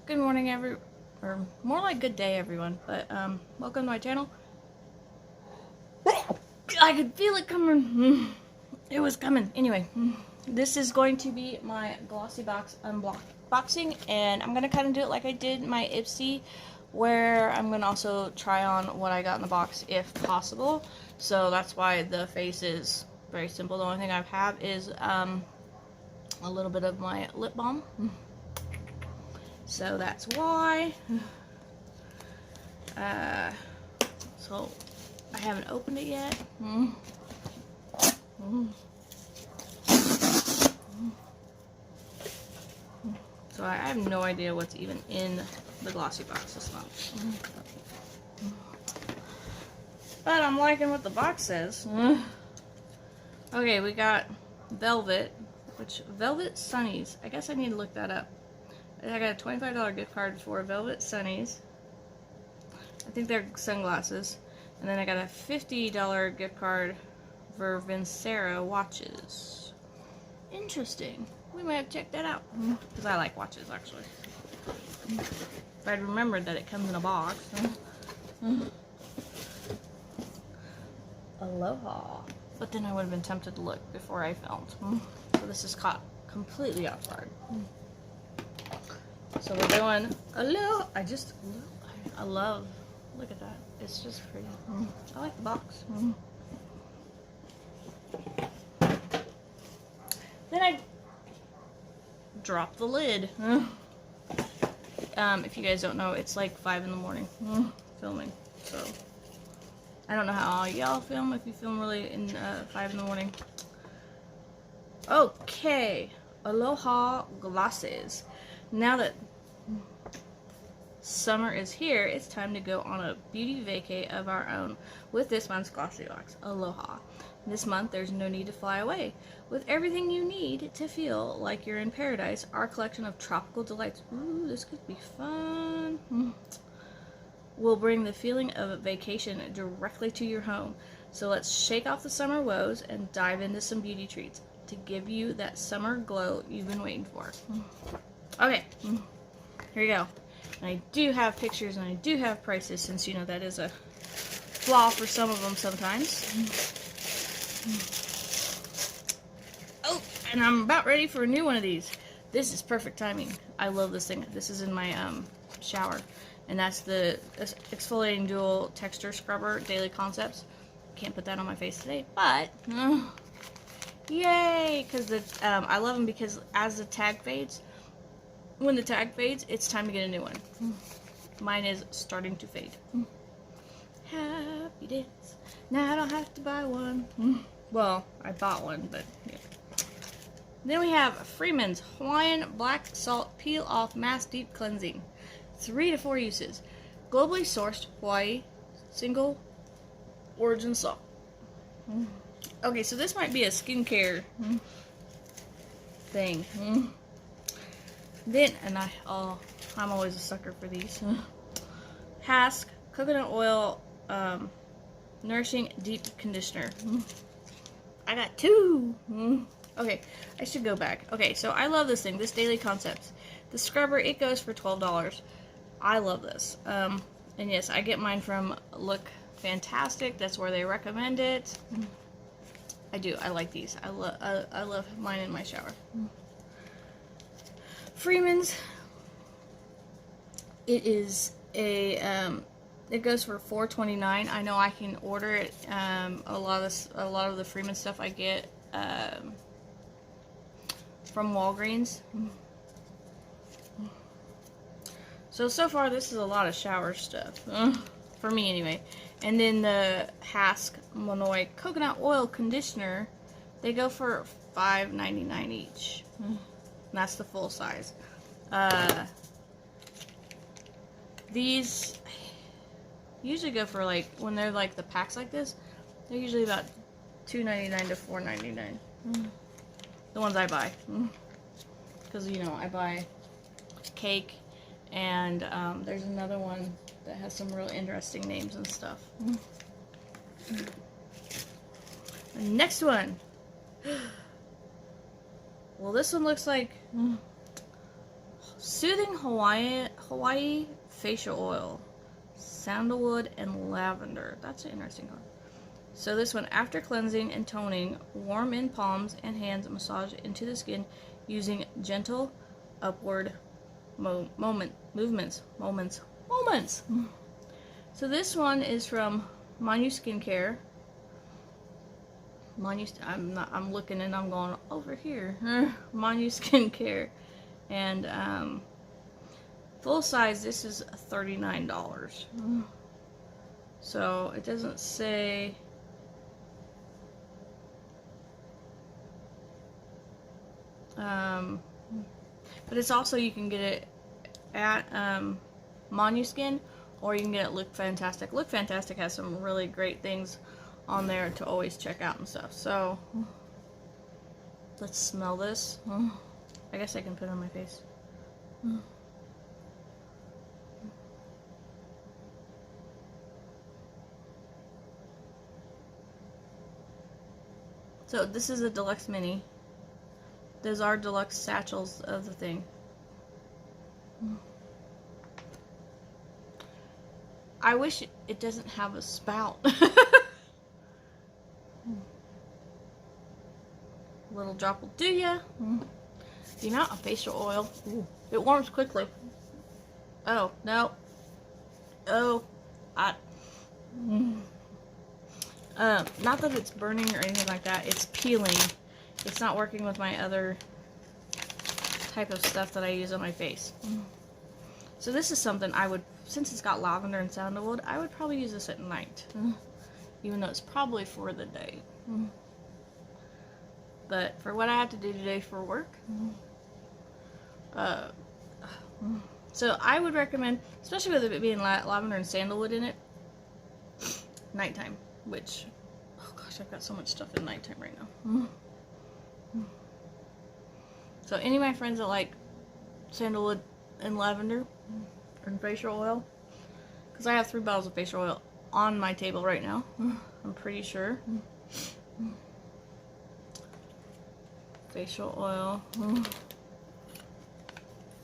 Good morning, or more like good day, everyone. But welcome to my channel. I could feel it coming. It was coming. Anyway, this is going to be my Glossybox unboxing, and I'm gonna kind of do it like I did my Ipsy, where I'm gonna also try on what I got in the box if possible. So that's why the face is very simple. The only thing I have is a little bit of my lip balm. So that's why. So I haven't opened it yet. So I have no idea what's even in the Glossybox. It's not. But I'm liking what the box says. Okay, we got Velvet, Velvet Sunnies. I guess I need to look that up. I got a $25 gift card for Velvet Sunnies. I think they're sunglasses. And then I got a $50 gift card for Vincera watches. Interesting. We might have to check that out. Because I like watches, actually. If I'd remembered that it comes in a box. Aloha. But then I would have been tempted to look before I filmed. So this is caught completely off guard. So we're doing aloha. I love, look at that. It's just pretty. I like the box. Then I drop the lid. If you guys don't know, it's like 5 in the morning filming. So I don't know how y'all film, if you film really in 5 in the morning. Okay, Aloha glasses. Now that summer is here, it's time to go on a beauty vacay of our own with this month's Glossybox, Aloha. This month, there's no need to fly away. With everything you need to feel like you're in paradise, our collection of tropical delights, ooh, this could be fun, will bring the feeling of a vacation directly to your home. So let's shake off the summer woes and dive into some beauty treats to give you that summer glow you've been waiting for. Okay, here we go. And I do have pictures and I do have prices, since you know that is a flaw for some of them sometimes. Oh, and I'm about ready for a new one of these. This is perfect timing. I love this thing. This is in my shower. And that's the exfoliating dual texture scrubber, Daily Concepts. Can't put that on my face today, but yay! Because I love them, because as the tag fades, when the tag fades, it's time to get a new one. Mine is starting to fade. Happy days. Now I don't have to buy one. Well, I bought one, but yeah. Then we have Freeman's Hawaiian Black Salt Peel Off Mask Deep Cleansing. 3 to 4 uses. Globally sourced Hawaii single origin salt. Okay, so this might be a skincare thing. Then, and I'm always a sucker for these. Hask Coconut Oil Nourishing Deep Conditioner. I got 2. Okay, I should go back. Okay, so I love this thing, this Daily Concepts. The scrubber, it goes for $12. I love this. And yes, I get mine from Look Fantastic. That's where they recommend it. I do. I like these. I love mine in my shower. Freeman's. It is a it goes for $4.29. I know I can order it. A lot of the Freeman stuff I get from Walgreens. So far this is a lot of shower stuff for me anyway. And then the Hask Monoi Coconut Oil Conditioner, they go for $5.99 each. And that's the full size. These usually go for, like, when they're like the packs like this, they're usually about $2.99 to $4.99. The ones I buy, because you know I buy Cake, and there's another one that has some real interesting names and stuff. The next one. Well, this one looks like Soothing Hawaii facial oil, sandalwood and lavender. That's an interesting one. So this one, after cleansing and toning, warm in palms and hands, massage into the skin using gentle upward movements. So this one is from Manu Skincare. I'm looking and I'm going over here. Manu Skincare, and full size. This is $39. So it doesn't say. But it's also, you can get it at Manu Skin, or you can get it at Look Fantastic. Look Fantastic has some really great things on there to always check out and stuff. So let's smell this. I guess I can put it on my face. So this is a deluxe mini. Those are deluxe satchels of the thing. I wish it doesn't have a spout. Little drop will do ya. The amount of facial oil. Ooh, it warms quickly. Oh, no. Oh, not that it's burning or anything like that. It's peeling. It's not working with my other type of stuff that I use on my face. So this is something I would, since it's got lavender and sandalwood, I would probably use this at night. Even though it's probably for the day. But for what I have to do today for work, so I would recommend, especially with it being lavender and sandalwood in it, nighttime. Which, oh gosh, I've got so much stuff in nighttime right now. So any of my friends that like sandalwood and lavender and facial oil, because I have 3 bottles of facial oil on my table right now, I'm pretty sure. Facial oil.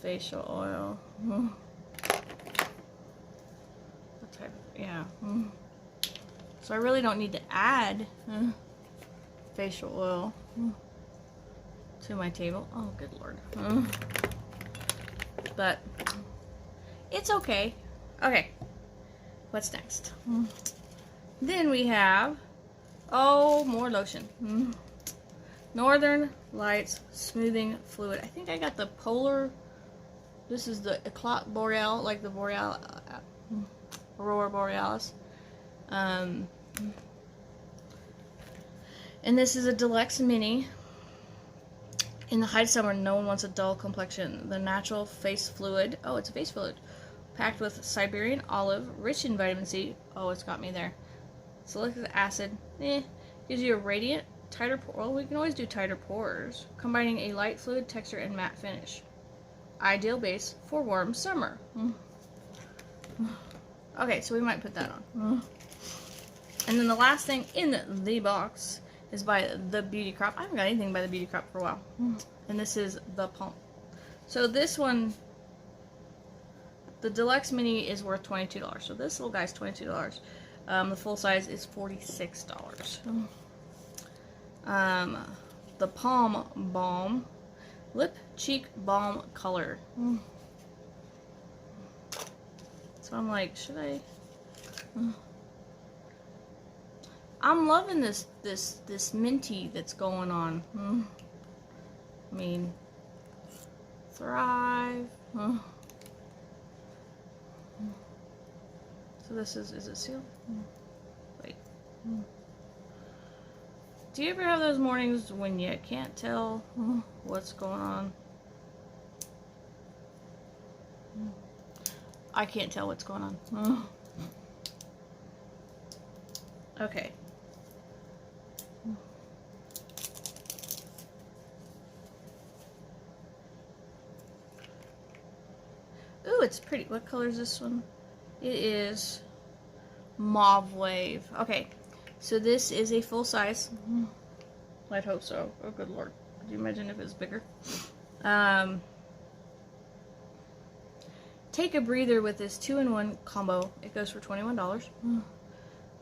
Facial oil. What type of, yeah. So I really don't need to add facial oil to my table. Oh, good Lord. But it's okay. Okay. What's next? Then we have, oh, more lotion. Northern Lights Smoothing Fluid. I think I got the Polar. This is the Eclat Boreal, like the Aurora Borealis. And this is a deluxe mini. In the height of summer, no one wants a dull complexion. The natural face fluid. Oh, it's a face fluid. Packed with Siberian olive, rich in vitamin C. Oh, it's got me there. Salicylic acid. Gives you a radiant, tighter pore. Well, we can always do tighter pores. Combining a light fluid texture and matte finish. Ideal base for warm summer. Okay, so we might put that on. And then the last thing in the box is by The Beauty Crop. I haven't got anything by The Beauty Crop for a while. And this is the pump. So this one, the deluxe mini is worth $22. So this little guy's $22. The full size is $46. The Palm Balm Lip Cheek Balm Color. So I'm like, should I? I'm loving this minty that's going on. I mean, Thrive. So this is it sealed? Wait. Do you ever have those mornings when you can't tell what's going on? I can't tell what's going on. Okay. Ooh, it's pretty. What color is this one? It is Mauve Wave. Okay, so this is a full size. I'd hope so. Oh, good Lord. Could you imagine if it was bigger? Take a breather with this 2-in-1 combo. It goes for $21.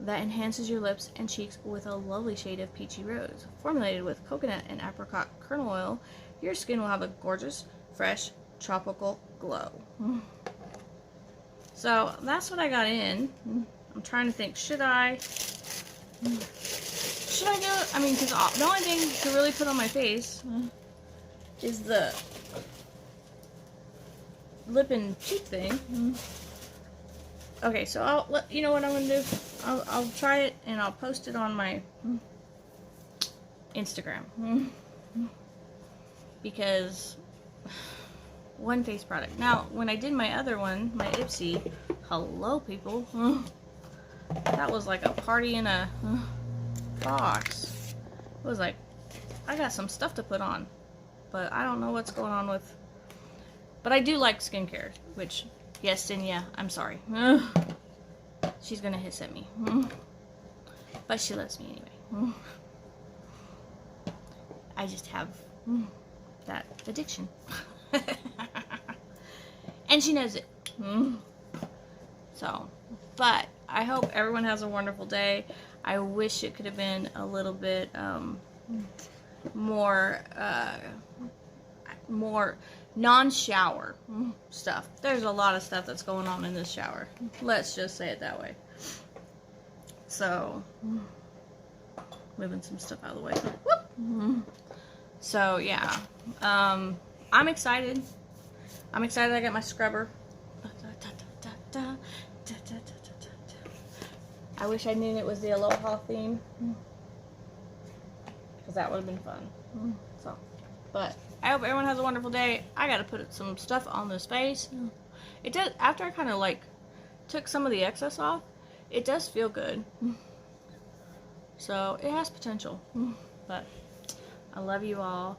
That enhances your lips and cheeks with a lovely shade of peachy rose. Formulated with coconut and apricot kernel oil, your skin will have a gorgeous, fresh, tropical glow. So that's what I got in. I'm trying to think, should I do it? I mean, because the only thing to really put on my face is the lip and cheek thing. Okay, so you know what I'm gonna do? I'll try it and I'll post it on my Instagram. Because one face product. Now, when I did my other one, my Ipsy, hello people, that was like a party in a box. It was like, I got some stuff to put on, but I don't know what's going on with, but I do like skincare, which, yes, Dinya, I'm sorry. She's gonna hiss at me. But she loves me anyway. I just have that addiction. And she knows it. So, but I hope everyone has a wonderful day. I wish it could have been a little bit more non-shower stuff. There's a lot of stuff that's going on in this shower. Let's just say it that way. So, moving some stuff out of the way. Whoop. So, yeah. I'm excited. I'm excited I got my scrubber. I wish I knew it was the Aloha theme. Because that would have been fun. So, but I hope everyone has a wonderful day. I gotta put some stuff on this face. It does, after I kind of like took some of the excess off, it does feel good. So, it has potential. But I love you all.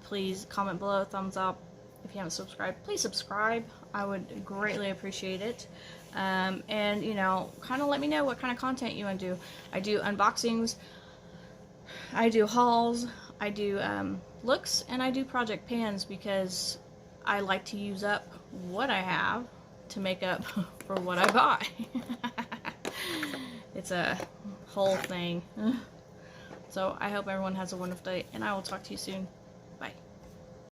Please comment below, thumbs up. If you haven't subscribed, please subscribe. I would greatly appreciate it. And, you know, kind of let me know what kind of content you want to do. I do unboxings, I do hauls, I do looks, and I do project pans because I like to use up what I have to make up for what I buy. It's a whole thing. So I hope everyone has a wonderful day, and I will talk to you soon.